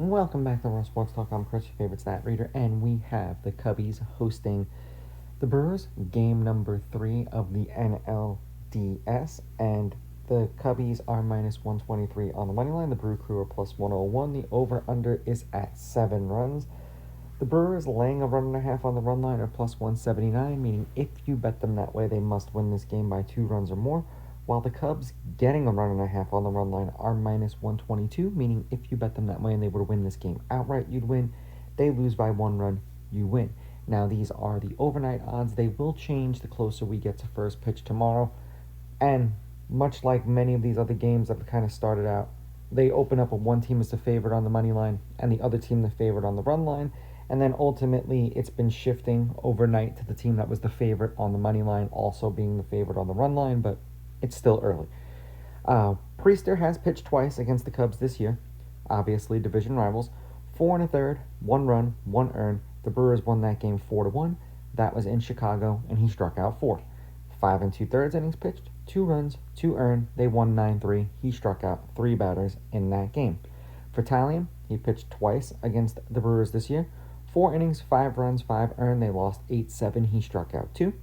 Welcome back to Raw Sports Talk. I'm Chris, your favorite stat reader, and we have the Cubbies hosting the Brewers, game number 3 of the NLDS, and the Cubbies are minus 123 on the money line. The Brew Crew are plus 101. The over-under is at 7 runs. The Brewers laying a run and a half on the run line are plus 179, meaning if you bet them that way, they must win this game by 2 runs or more, while the Cubs getting a run and a half on the run line are minus 122, meaning if you bet them that way and they were to win this game outright, you'd win. They lose by 1 run, you win. Now, these are the overnight odds. They will change the closer we get to first pitch tomorrow, and much like many of these other games that have kind of started out, they open up with one team as the favorite on the money line and the other team the favorite on the run line. And then ultimately, it's been shifting overnight to the team that was the favorite on the money line also being the favorite on the run line, but it's still early. Priester has pitched twice against the Cubs this year, obviously division rivals. 4 1/3, 1 run, 1 earned. The Brewers won that game 4-1. That was in Chicago, and he struck out 4. 5 2/3 innings pitched, 2 runs, 2 earned. They won 9-3. He struck out 3 batters in that game. For Talion, he pitched twice against the Brewers this year. 4 innings, 5 runs, 5 earned. They lost 8-7. He struck out 2.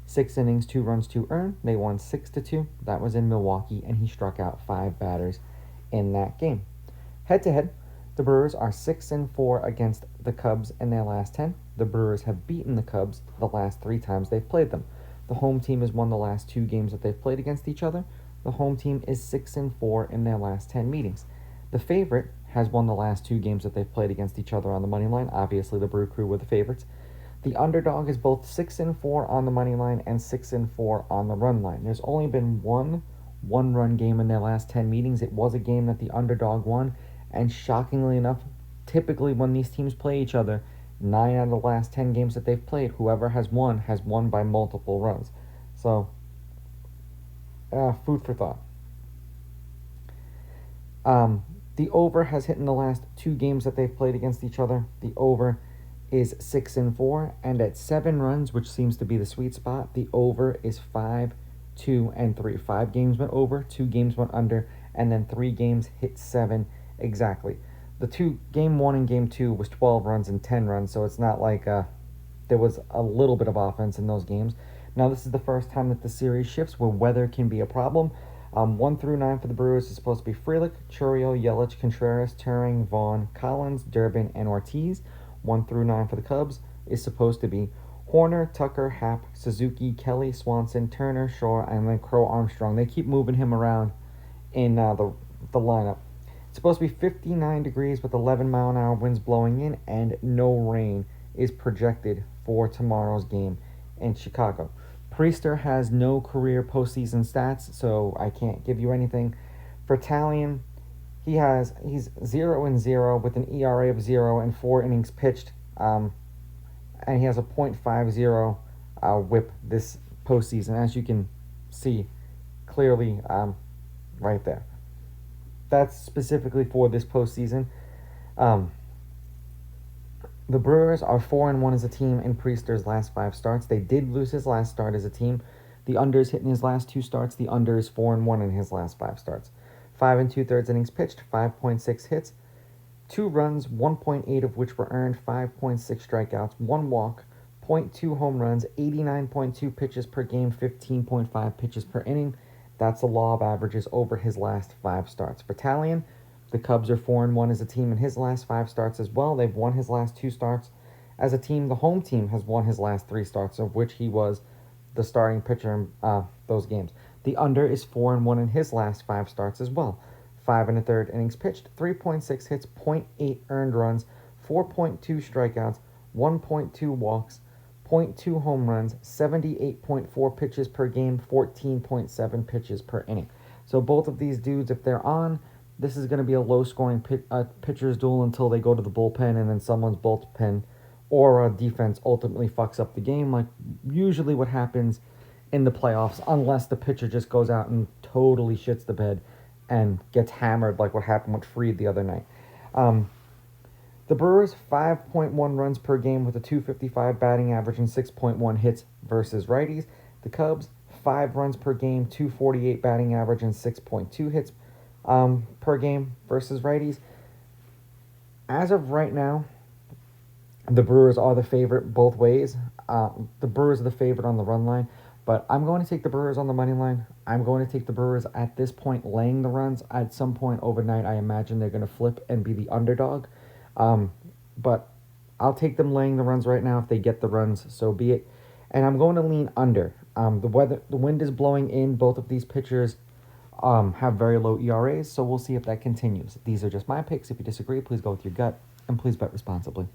6 innings, 2 runs, 2 earned. They won 6-2. That was in Milwaukee, and he struck out 5 batters in that game. Head-to-head, the Brewers are 6-4 against the Cubs in their last 10. The Brewers have beaten the Cubs the last 3 times they've played them. The home team has won the last 2 games that they've played against each other. The home team is 6-4 in their last 10 meetings. The favorite has won the last 2 games that they've played against each other on the money line. Obviously, the Brew Crew were the favorites. The underdog is both 6-4 on the money line and 6-4 on the run line. There's only been one run game in their last 10 meetings. It was a game that the underdog won, and shockingly enough, typically when these teams play each other, 9 out of the last 10 games that they've played, whoever has won by multiple runs. So, food for thought. The over has hit in the last 2 games that they've played against each other. The over is 6-4, and at 7 runs, which seems to be the sweet spot, the over is 5, 2, and 3. 5 games went over, 2 games went under, and then 3 games hit 7 exactly. The game 1 and game 2 was 12 runs and 10 runs, so it's not like there was a little bit of offense in those games. Now, this is the first time that the series shifts where weather can be a problem. 1 through 9 for the Brewers is supposed to be Frelick, Churio, Yelich, Contreras, Turing, Vaughn, Collins, Durbin, and Ortiz. 1 through 9 for the Cubs is supposed to be Horner, Tucker, Happ, Suzuki, Kelly, Swanson, Turner, Shaw, and then Crow Armstrong. They keep moving him around in the lineup. It's supposed to be 59 degrees with 11-mile-an-hour winds blowing in, and no rain is projected for tomorrow's game in Chicago. Priester has no career postseason stats, so I can't give you anything. For Talion, he's 0-0 with an ERA of 0 and 4 innings pitched, and he has a .50 WHIP this postseason, as you can see clearly right there. That's specifically for this postseason. The Brewers are 4-1 as a team in Priester's last 5 starts. They did lose his last start as a team. The under is hit in his last 2 starts. The under is 4-1 in his last 5 starts. 5 2/3 innings pitched, 5.6 hits, 2 runs, 1.8 of which were earned, 5.6 strikeouts, 1 walk, 0.2 home runs, 89.2 pitches per game, 15.5 pitches per inning. That's the law of averages over his last 5 starts. For Talion, the Cubs are 4-1 as a team in his last 5 starts as well. They've won his last 2 starts as a team. The home team has won his last 3 starts, of which he was the starting pitcher in those games. The under is 4-1 in his last 5 starts as well. 5 1/3 innings pitched, 3.6 hits, 0.8 earned runs, 4.2 strikeouts, 1.2 walks, 0.2 home runs, 78.4 pitches per game, 14.7 pitches per inning. So both of these dudes, if they're on, this is going to be a low-scoring pitcher's duel until they go to the bullpen, and then someone's bullpen or a defense ultimately fucks up the game, like usually what happens in the playoffs, unless the pitcher just goes out and totally shits the bed and gets hammered like what happened with Fried the other night. The Brewers, 5.1 runs per game with a .255 batting average and 6.1 hits versus righties. The Cubs, 5 runs per game, .248 batting average and 6.2 hits per game versus righties. As of right now, the Brewers are the favorite both ways. The Brewers are the favorite on the run line, but I'm going to take the Brewers on the money line. I'm going to take the Brewers at this point, laying the runs. At some point overnight, I imagine they're going to flip and be the underdog. But I'll take them laying the runs right now. If they get the runs, so be it. And I'm going to lean under. The wind is blowing in. Both of these pitchers have very low ERAs, so we'll see if that continues. These are just my picks. If you disagree, please go with your gut, and please bet responsibly.